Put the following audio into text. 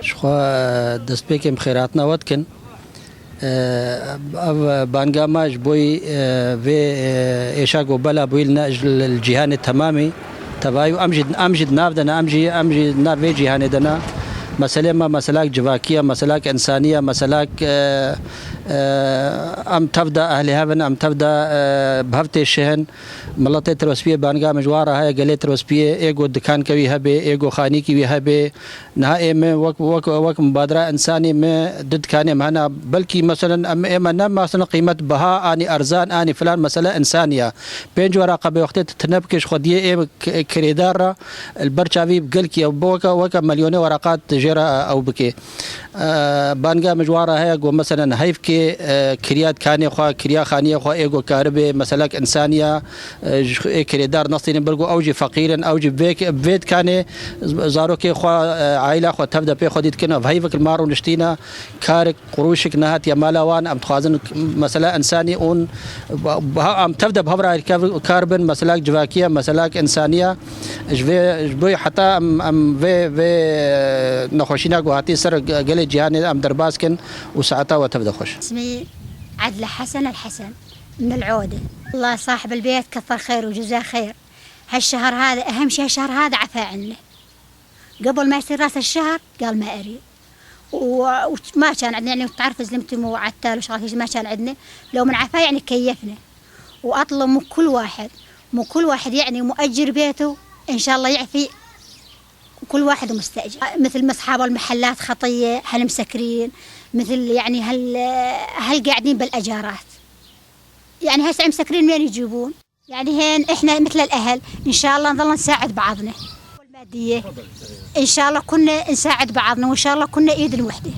شخوا دست بکم خیراتنا ودکن بانجاماج بوي في إيشاقو بلا بوي لنأجل الجهان التمامي تبايو أمجد نافدنا أمجد ناف في جهان دنا مسألة ما مسألة جواكية مسألة إنسانية مسألة أم تبدأ أهل هذا أم تبدأ بهفت الشهن ملطة تروسبية بانجا مجوارة هاي قلة تروسبية إيجو دكان كوي هبة إيجو خاني كوي هبة نهائي ما وك مبادرة إنساني ما ضد كان مهنا بلكي مثلا أما نم مثلا قيمة بها أني أرزان أني فلان مسألة إنسانية بين جوارا قبل وقت تنبكش خدية كريدارة البرشافي بقلكي أو وك مليون ورقات جرا أو بكي بانجا مجوارة هاي جو مثلا هيف كي كريات كاني خوا كريا خانية خوا إيجو كهرباء مسألة إنسانية كريدار نصين برجو أوجي فقيرا أوجي بيت كاني زارو كي خوا عائلة خوا تبدأ بي خديت كنا فهيفك المارو نشتينا كارك قروشك نهات يا مالوان أم تخازن مسألة إنسانية أون أم تبدأ بهبرة كاربن مسألة جواكية مسألة إنسانية جبوي حتى أم في نخوشينا جواتي سر قلة جهاني أم درباسكن وساعتها وتبدأ خوش. اسمي عدلة حسن الحسن من العودة. الله صاحب البيت كثر خير وجزاه خير. هالشهر هذا أهم شيء هالشهر هذا عفا عنه. قبل ما يصير راس الشهر قال ما أريد. وما كان عندنا يعني تعرف زلمتي مو عتال وشغلات ما كان عندنا لو من عفا يعني كيفنا. وأطلب من كل واحد يعني مؤجر بيته إن شاء الله يعفي كل واحد مستأجر مثل أصحاب المحلات خطية هل مسكرين مثل يعني هل قاعدين بالأجارات يعني هسه مسكرين منين يجيبون يعني هين إحنا مثل الأهل إن شاء الله نظل نساعد بعضنا المادية إن شاء الله كنا نساعد بعضنا وإن شاء الله كنا إيد الوحدة.